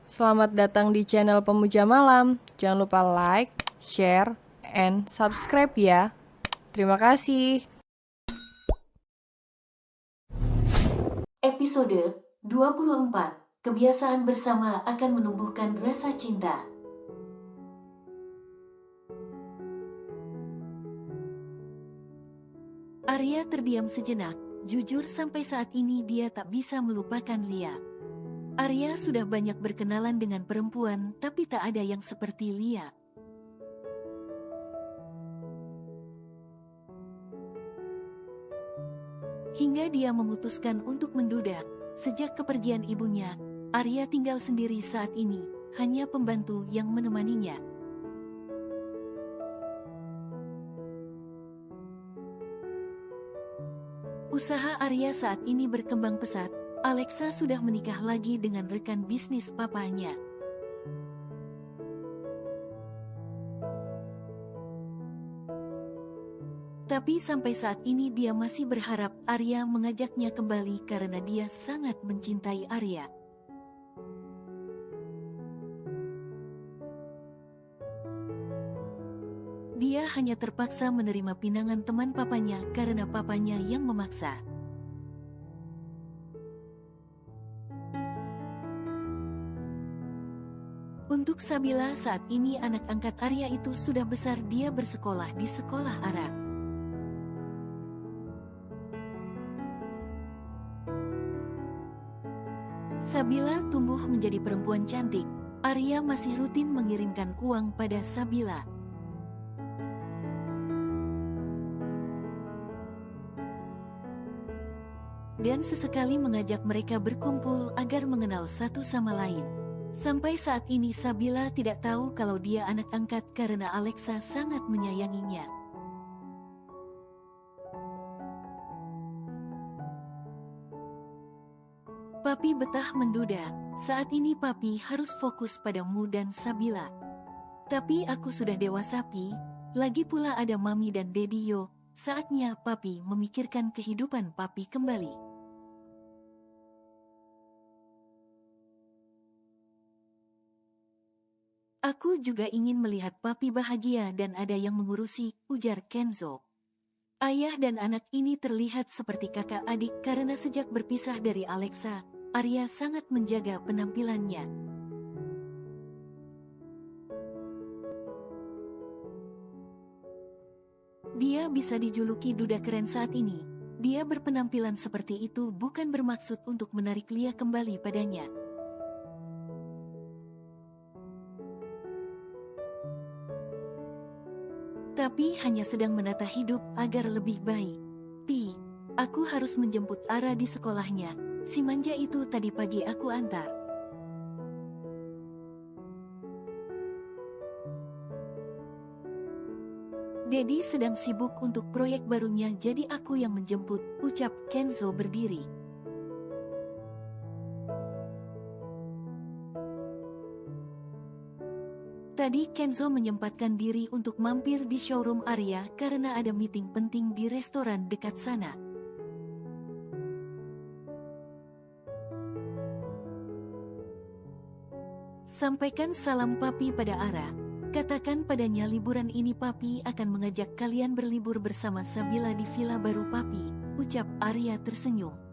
Selamat datang di channel Pemuja Malam. Jangan lupa like, share, and subscribe ya. Terima kasih. Episode 24. Kebiasaan bersama akan menumbuhkan rasa cinta. Arya terdiam sejenak. Jujur sampai saat ini dia tak bisa melupakan Lia. Arya sudah banyak berkenalan dengan perempuan, tapi tak ada yang seperti Lia. Hingga dia memutuskan untuk menduda. Sejak kepergian ibunya, Arya tinggal sendiri saat ini, hanya pembantu yang menemaninya. Usaha Arya saat ini berkembang pesat. Alexa sudah menikah lagi dengan rekan bisnis papanya. Tapi sampai saat ini dia masih berharap Arya mengajaknya kembali karena dia sangat mencintai Arya. Dia hanya terpaksa menerima pinangan teman papanya karena papanya yang memaksa. Untuk Sabila saat ini anak angkat Arya itu sudah besar, dia bersekolah di sekolah Arab. Sabila tumbuh menjadi perempuan cantik. Arya masih rutin mengirimkan uang pada Sabila. Dan sesekali mengajak mereka berkumpul agar mengenal satu sama lain. Sampai saat ini Sabila tidak tahu kalau dia anak angkat karena Alexa sangat menyayanginya. Papi betah menduda. Saat ini Papi harus fokus padamu dan Sabila. Tapi aku sudah dewasa Pi. Lagi pula ada Mami dan Dedi Yo. Saatnya Papi memikirkan kehidupan Papi kembali. Aku juga ingin melihat Papi bahagia dan ada yang mengurusi, ujar Kenzo. Ayah dan anak ini terlihat seperti kakak adik karena sejak berpisah dari Alexa, Arya sangat menjaga penampilannya. Dia bisa dijuluki duda keren saat ini. Dia berpenampilan seperti itu bukan bermaksud untuk menarik Lia kembali padanya. Tapi hanya sedang menata hidup agar lebih baik. Pi, aku harus menjemput Ara di sekolahnya. Si manja itu tadi pagi aku antar. Dedi sedang sibuk untuk proyek barunya, jadi aku yang menjemput, ucap Kenzo berdiri. Tadi Kenzo menyempatkan diri untuk mampir di showroom Arya karena ada meeting penting di restoran dekat sana. Sampaikan salam Papi pada Ara. Katakan padanya liburan ini Papi akan mengajak kalian berlibur bersama Sabila di villa baru Papi, ucap Arya tersenyum.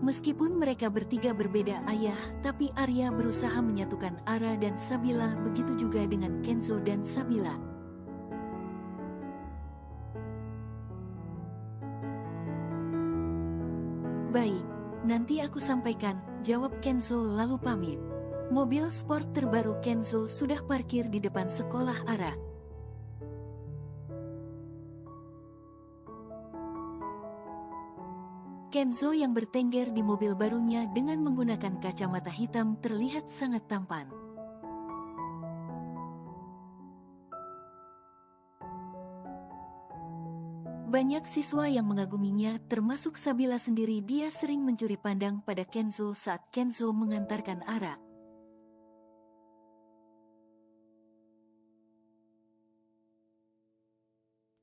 Meskipun mereka bertiga berbeda ayah, tapi Arya berusaha menyatukan Ara dan Sabila, begitu juga dengan Kenzo dan Sabila. Baik, nanti aku sampaikan, jawab Kenzo lalu pamit. Mobil sport terbaru Kenzo sudah parkir di depan sekolah Ara. Kenzo yang bertengger di mobil barunya dengan menggunakan kacamata hitam terlihat sangat tampan. Banyak siswa yang mengaguminya, termasuk Sabila sendiri. Dia sering mencuri pandang pada Kenzo saat Kenzo mengantarkan Ara.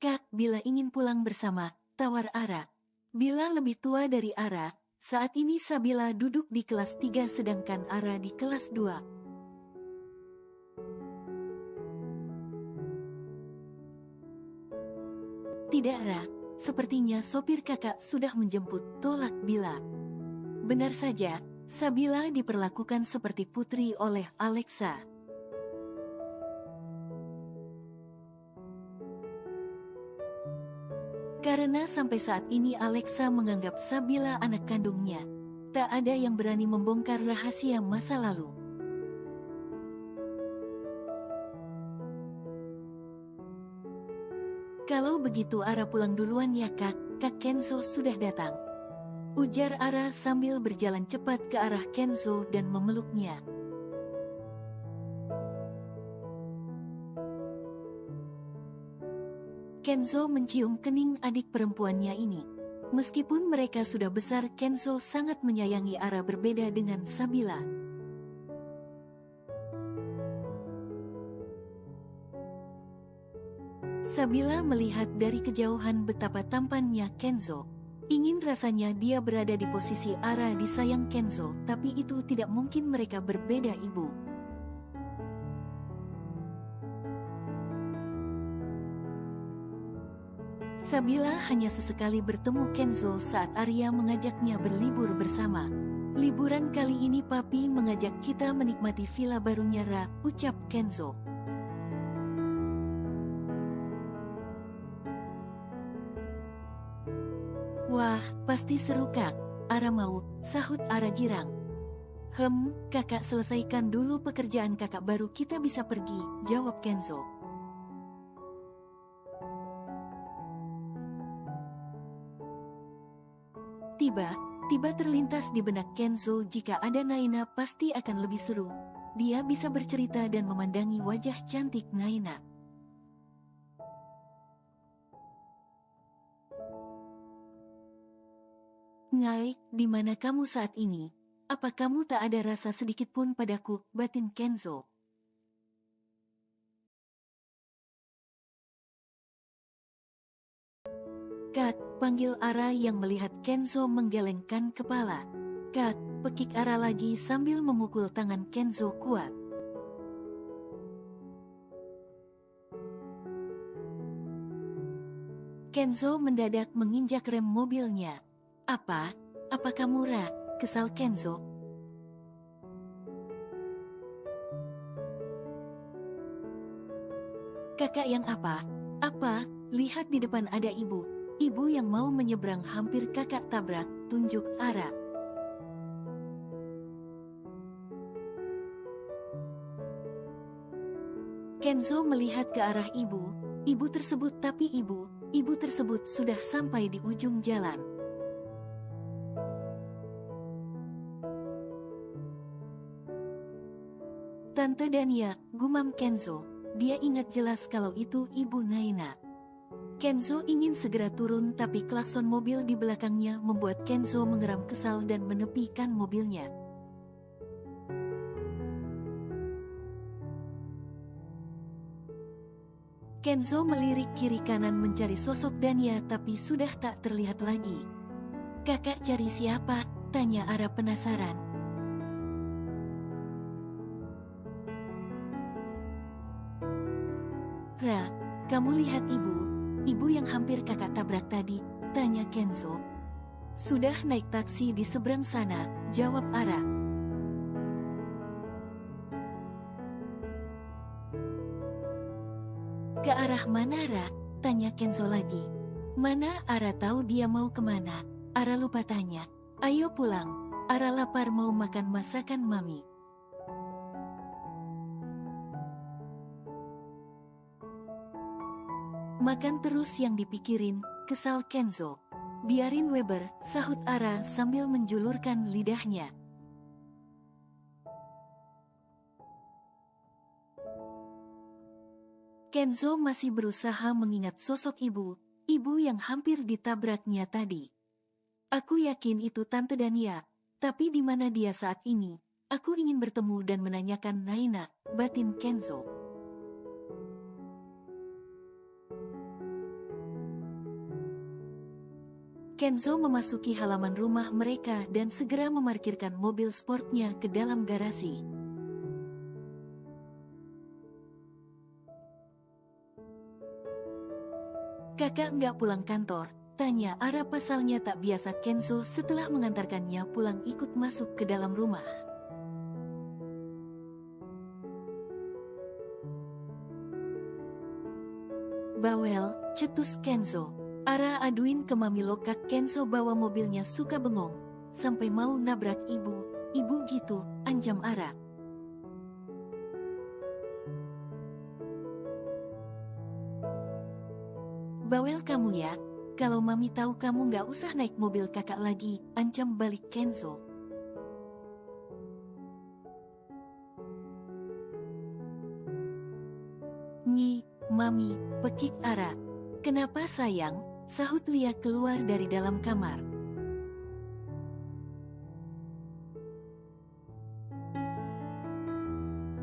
Kak, bila ingin pulang bersama, tawar Ara. Bila lebih tua dari Ara, saat ini Sabila duduk di kelas 3 sedangkan Ara di kelas 2. Tidak, Ra. Sepertinya sopir kakak sudah menjemput, tolak Bila. Benar saja, Sabila diperlakukan seperti putri oleh Alexa. Karena sampai saat ini Alexa menganggap Sabila anak kandungnya, tak ada yang berani membongkar rahasia masa lalu. Kalau begitu Ara pulang duluan ya Kak Kenzo sudah datang. Ujar Ara sambil berjalan cepat ke arah Kenzo dan memeluknya. Kenzo mencium kening adik perempuannya ini. Meskipun mereka sudah besar, Kenzo sangat menyayangi Ara berbeda dengan Sabila. Sabila melihat dari kejauhan betapa tampannya Kenzo. Ingin rasanya dia berada di posisi Ara disayang Kenzo, tapi itu tidak mungkin, mereka berbeda ibu. Sabila hanya sesekali bertemu Kenzo saat Arya mengajaknya berlibur bersama. Liburan kali ini papi mengajak kita menikmati villa barunya Ra, ucap Kenzo. Wah, pasti seru Kak. Ara mau, sahut Ara girang. Kakak selesaikan dulu pekerjaan kakak baru kita bisa pergi, jawab Kenzo. Tiba terlintas di benak Kenzo, jika ada Naina pasti akan lebih seru. Dia bisa bercerita dan memandangi wajah cantik Naina. Ngai, di mana kamu saat ini? Apa kamu tak ada rasa sedikit pun padaku, batin Kenzo. Kak, panggil Ara yang melihat Kenzo menggelengkan kepala. Kak, pekik Ara lagi sambil memukul tangan Kenzo kuat. Kenzo mendadak menginjak rem mobilnya. Apa kamu Ra? Kesal Kenzo. Kakak yang apa? Lihat di depan ada ibu. Ibu yang mau menyeberang, hampir kakak tabrak, tunjuk Ara. Kenzo melihat ke arah ibu tersebut, tapi ibu tersebut sudah sampai di ujung jalan. Tante Dania, gumam Kenzo. Dia ingat jelas kalau itu ibu Naina. Kenzo ingin segera turun, tapi klakson mobil di belakangnya membuat Kenzo mengeram kesal dan menepikan mobilnya. Kenzo melirik kiri kanan mencari sosok Dania, tapi sudah tak terlihat lagi. Kakak cari siapa? Tanya Ara penasaran. Ra, kamu lihat ibu yang hampir kakak tabrak tadi? Tanya Kenzo. Sudah naik taksi di seberang sana, jawab Ara. Ke arah mana Ra? Tanya Kenzo lagi. Mana Ara tahu dia mau kemana? Ara lupa tanya. Ayo pulang, Ara lapar mau makan masakan mami. Makan terus yang dipikirin, kesal Kenzo. Biarin Weber, sahut Ara sambil menjulurkan lidahnya. Kenzo masih berusaha mengingat sosok ibu yang hampir ditabraknya tadi. Aku yakin itu Tante Dania, tapi di mana dia saat ini? Aku ingin bertemu dan menanyakan Naina, batin Kenzo. Kenzo memasuki halaman rumah mereka dan segera memarkirkan mobil sportnya ke dalam garasi. Kakak nggak pulang kantor? Tanya Ara. Pasalnya tak biasa Kenzo setelah mengantarkannya pulang ikut masuk ke dalam rumah. Bawel, cetus Kenzo. Ara aduin ke mami lo. Kak Kenzo bawa mobilnya suka bengong. Sampai mau nabrak ibu. Ibu gitu, anjam Ara. Bawel kamu ya. Kalau mami tahu kamu nggak usah naik mobil kakak lagi, ancam balik Kenzo. Nyi, mami, pekik Ara. Kenapa sayang? Sahut Lia keluar dari dalam kamar.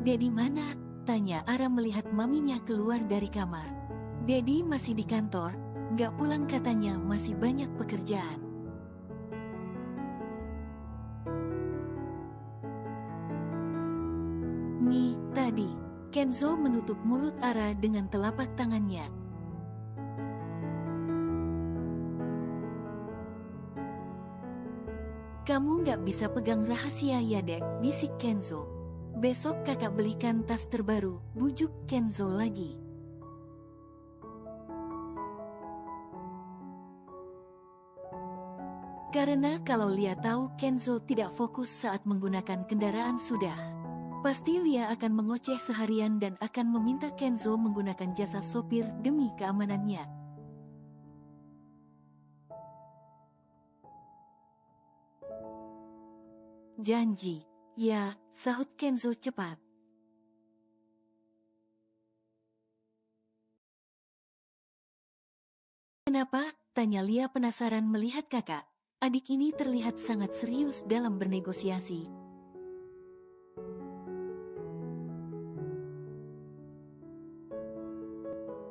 Dedi mana? Tanya Ara melihat maminya keluar dari kamar. Dedi masih di kantor, nggak pulang katanya masih banyak pekerjaan. Nih, tadi, Kenzo menutup mulut Ara dengan telapak tangannya. Kamu nggak bisa pegang rahasia ya dek, bisik Kenzo. Besok kakak belikan tas terbaru, bujuk Kenzo lagi. Karena kalau Lia tahu Kenzo tidak fokus saat menggunakan kendaraan sudah, pasti Lia akan mengoceh seharian dan akan meminta Kenzo menggunakan jasa sopir demi keamanannya. Janji, ya, sahut Kenzo cepat. Kenapa? Tanya Lia penasaran melihat kakak. Adik ini terlihat sangat serius dalam bernegosiasi.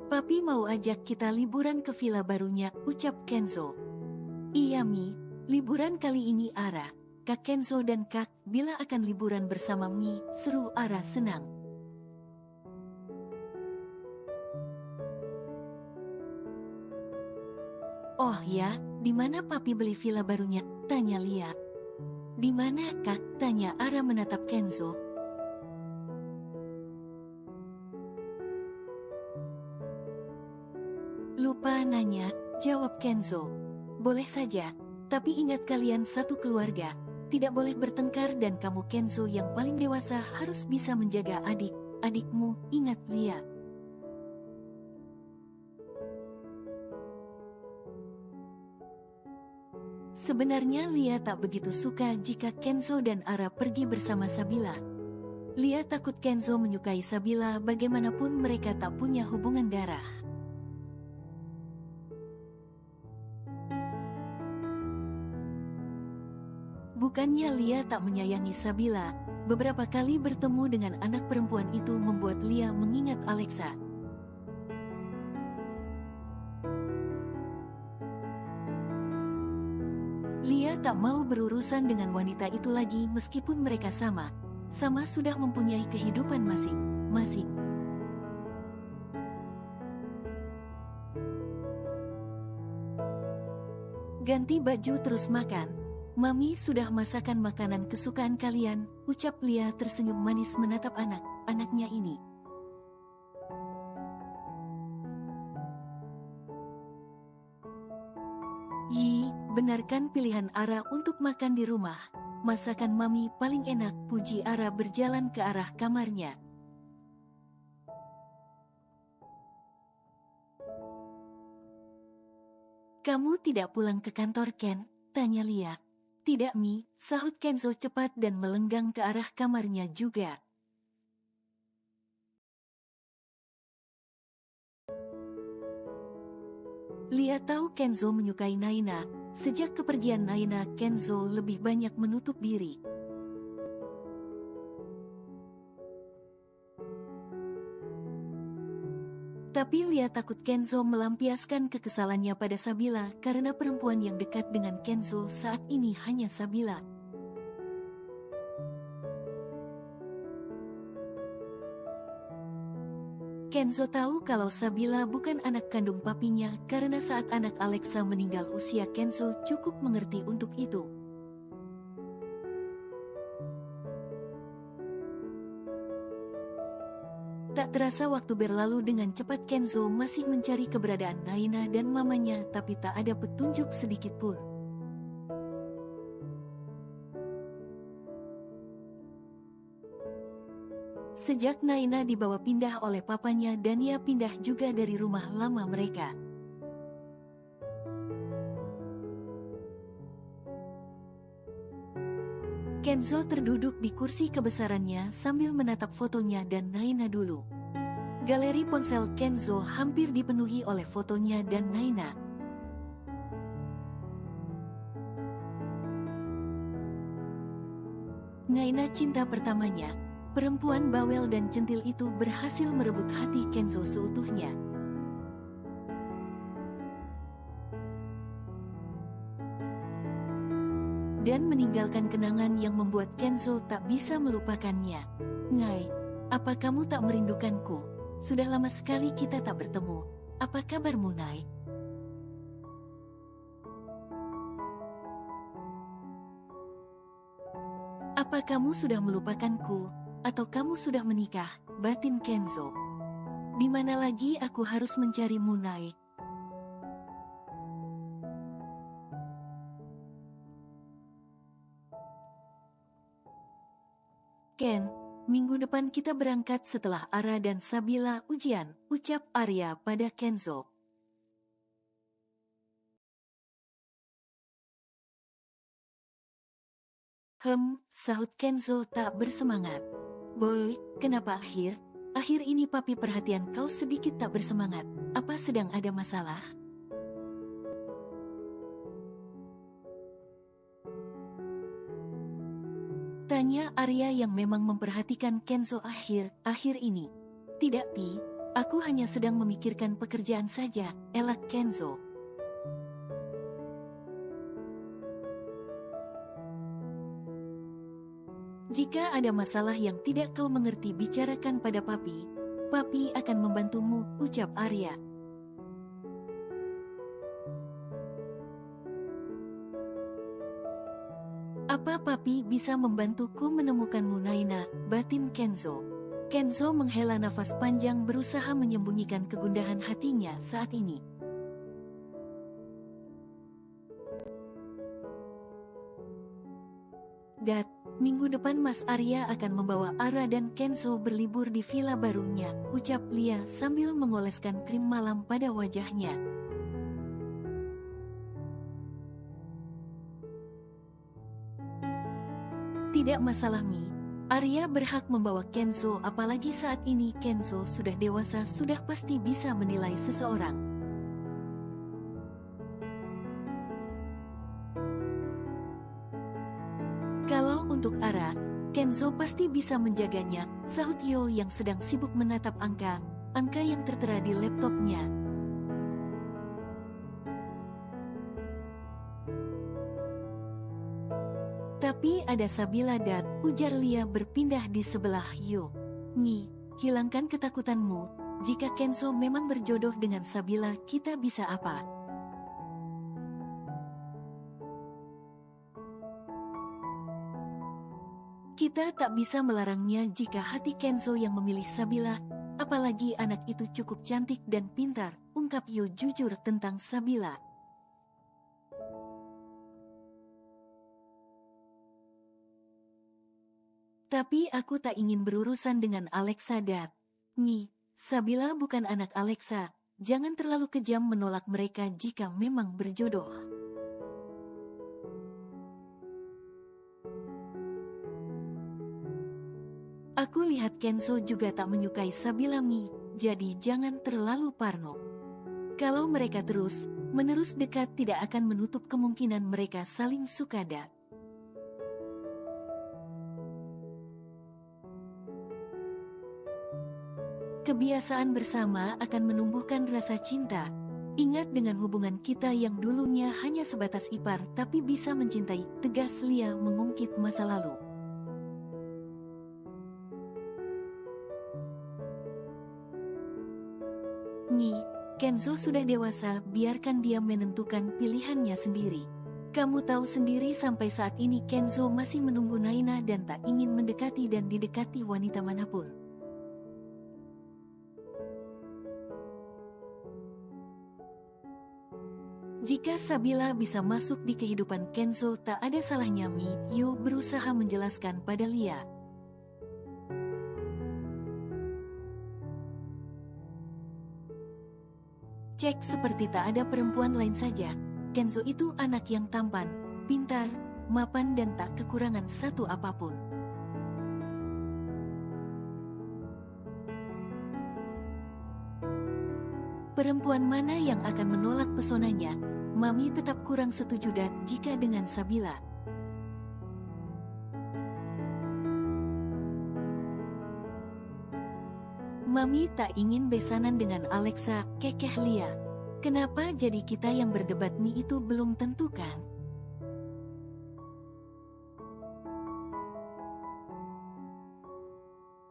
Papi mau ajak kita liburan ke villa barunya, ucap Kenzo. Iya Mi, liburan kali ini Ara. Kak Kenzo dan Kak Bila akan liburan bersama Mi, seru Ara senang. Oh ya, di mana Papi beli villa barunya? Tanya Lia. Di mana Kak? Tanya Ara menatap Kenzo. Lupa nanya, jawab Kenzo. Boleh saja, tapi ingat kalian satu keluarga. Tidak boleh bertengkar dan kamu Kenzo yang paling dewasa harus bisa menjaga adik-adikmu, ingat Lia. Sebenarnya Lia tak begitu suka jika Kenzo dan Ara pergi bersama Sabila. Lia takut Kenzo menyukai Sabila bagaimanapun mereka tak punya hubungan darah. Bukannya Lia tak menyayangi Sabila, beberapa kali bertemu dengan anak perempuan itu membuat Lia mengingat Alexa. Lia tak mau berurusan dengan wanita itu lagi meskipun mereka sama sudah mempunyai kehidupan masing-masing. Ganti baju terus makan. Mami sudah masakan makanan kesukaan kalian, ucap Lia tersenyum manis menatap anak-anaknya ini. Yi, benarkan pilihan Ara untuk makan di rumah. Masakan Mami paling enak, puji Ara berjalan ke arah kamarnya. Kamu tidak pulang ke kantor Ken? Tanya Lia. Tidak Mi, sahut Kenzo cepat dan melenggang ke arah kamarnya juga. Lia tahu Kenzo menyukai Naina. Sejak kepergian Naina, Kenzo lebih banyak menutup diri. Tapi Lia takut Kenzo melampiaskan kekesalannya pada Sabila karena perempuan yang dekat dengan Kenzo saat ini hanya Sabila. Kenzo tahu kalau Sabila bukan anak kandung papinya karena saat anak Alexa meninggal usia Kenzo cukup mengerti untuk itu. Tak terasa waktu berlalu dengan cepat. Kenzo masih mencari keberadaan Naina dan mamanya tapi tak ada petunjuk sedikit pun. Sejak Naina dibawa pindah oleh papanya dan ia pindah juga dari rumah lama mereka. Kenzo terduduk di kursi kebesarannya sambil menatap fotonya dan Naina dulu. Galeri ponsel Kenzo hampir dipenuhi oleh fotonya dan Naina. Naina cinta pertamanya, perempuan bawel dan centil itu berhasil merebut hati Kenzo seutuhnya. Dan meninggalkan kenangan yang membuat Kenzo tak bisa melupakannya. Ngai, apa kamu tak merindukanku? Sudah lama sekali kita tak bertemu. Apa kabarmu, Nai? Apa kamu sudah melupakanku? Atau kamu sudah menikah? Batin Kenzo. Di mana lagi aku harus mencarimu, Nai? Ken, minggu depan kita berangkat setelah Ara dan Sabila ujian, ucap Arya pada Kenzo. Sahut Kenzo tak bersemangat. Boy, kenapa akhir ini papi perhatian kau sedikit tak bersemangat? Apa sedang ada masalah? Tanya Arya yang memang memperhatikan Kenzo akhir ini. Tidak, Pi. Aku hanya sedang memikirkan pekerjaan saja, elak Kenzo. Jika ada masalah yang tidak kau mengerti bicarakan pada papi. Papi akan membantumu, ucap Arya. Apa papi bisa membantuku menemukanmu, Naina? Batin Kenzo. Kenzo menghela nafas panjang berusaha menyembunyikan kegundahan hatinya saat ini. Dad, minggu depan Mas Arya akan membawa Ara dan Kenzo berlibur di villa barunya, ucap Lia sambil mengoleskan krim malam pada wajahnya. Tidak masalah, Mi. Arya berhak membawa Kenzo, apalagi saat ini Kenzo sudah dewasa, sudah pasti bisa menilai seseorang. Kalau untuk Ara, Kenzo pasti bisa menjaganya, sahut Yo yang sedang sibuk menatap angka yang tertera di laptopnya. Tapi ada Sabila, Dad, ujar Lia berpindah di sebelah Yo. Nyi, hilangkan ketakutanmu. Jika Kenzo memang berjodoh dengan Sabila, kita bisa apa? Kita tak bisa melarangnya jika hati Kenzo yang memilih Sabila. Apalagi anak itu cukup cantik dan pintar, ungkap Yo jujur tentang Sabila. Tapi aku tak ingin berurusan dengan Alexa, Dad. Nyi, Sabila bukan anak Alexa. Jangan terlalu kejam menolak mereka jika memang berjodoh. Aku lihat Kenzo juga tak menyukai Sabila, Mi. Jadi jangan terlalu parno. Kalau mereka menerus dekat, tidak akan menutup kemungkinan mereka saling suka, Dad. Kebiasaan bersama akan menumbuhkan rasa cinta. Ingat dengan hubungan kita yang dulunya hanya sebatas ipar tapi bisa mencintai, tegas Lia mengungkit masa lalu. Nyi, Kenzo sudah dewasa, biarkan dia menentukan pilihannya sendiri. Kamu tahu sendiri sampai saat ini Kenzo masih menunggu Naina dan tak ingin mendekati dan didekati wanita manapun. Jika Sabila bisa masuk di kehidupan Kenzo, tak ada salahnya Mi Yo berusaha menjelaskan pada Lia. Cek seperti tak ada perempuan lain saja. Kenzo itu anak yang tampan, pintar, mapan dan tak kekurangan satu apapun. Perempuan mana yang akan menolak pesonanya? Mami tetap kurang setuju jika dengan Sabila. Mami tak ingin besanan dengan Alexa, kekeh Lia. Kenapa jadi kita yang berdebat? Mi itu belum tentu kan?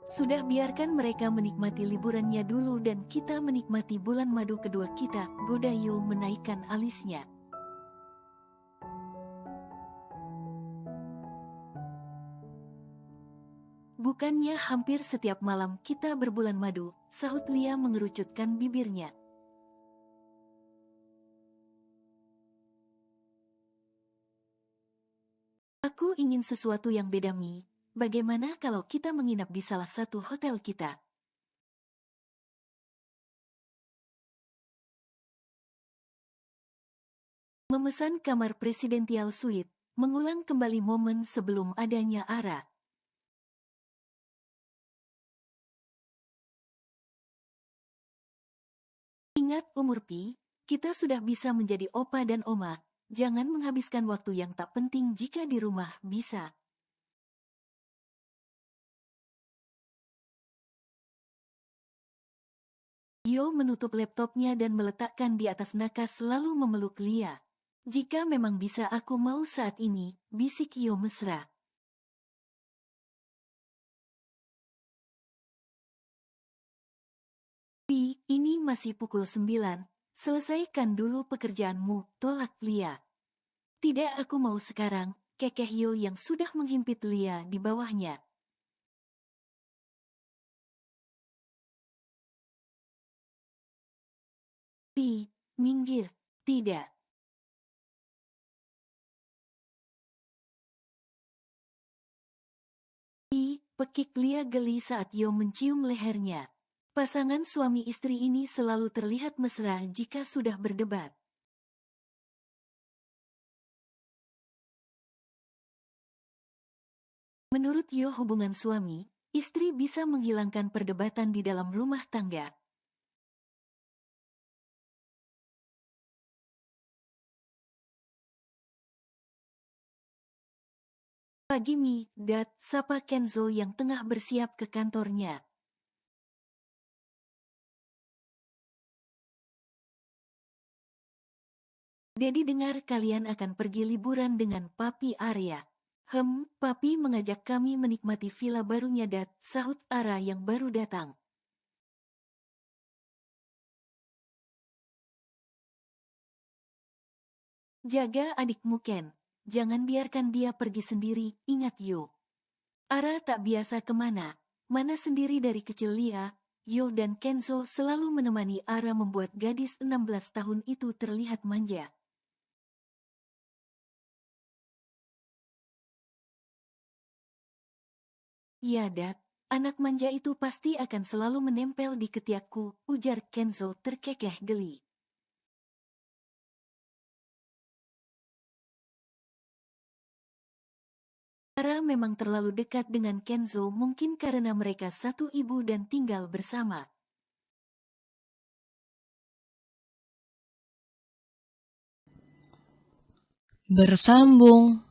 Sudah, biarkan mereka menikmati liburannya dulu dan kita menikmati bulan madu kedua kita. Godayo menaikkan alisnya. Bukannya hampir setiap malam kita berbulan madu, sahut Lia mengerucutkan bibirnya. Aku ingin sesuatu yang beda Mi. Bagaimana kalau kita menginap di salah satu hotel kita? Memesan kamar presidential suite, mengulang kembali momen sebelum adanya Ara. Ingat umur Pi, kita sudah bisa menjadi opa dan oma. Jangan menghabiskan waktu yang tak penting jika di rumah bisa. Yo menutup laptopnya dan meletakkan di atas nakas lalu memeluk Lia. Jika memang bisa aku mau saat ini, bisik Yo mesra. Pi, ini masih pukul 9, selesaikan dulu pekerjaanmu, tolak Lia. Tidak, aku mau sekarang, kekeh Yo yang sudah menghimpit Lia di bawahnya. Pi, minggir, tidak. Pi, pekik Lia geli saat Yo mencium lehernya. Pasangan suami istri ini selalu terlihat mesra jika sudah berdebat. Menurut Yo, hubungan suami, istri bisa menghilangkan perdebatan di dalam rumah tangga. Pagi Mi, sapa Kenzo yang tengah bersiap ke kantornya. Dedi dengar kalian akan pergi liburan dengan Papi Arya. Papi mengajak kami menikmati villa barunya sahut Ara yang baru datang. Jaga adikmu Ken, jangan biarkan dia pergi sendiri, ingat Yo. Ara tak biasa kemana, mana sendiri dari kecil Lia, Yo dan Kenzo selalu menemani Ara membuat gadis 16 tahun itu terlihat manja. Ya anak manja itu pasti akan selalu menempel di ketiakku, ujar Kenzo terkekeh geli. Ara memang terlalu dekat dengan Kenzo, mungkin karena mereka satu ibu dan tinggal bersama. Bersambung.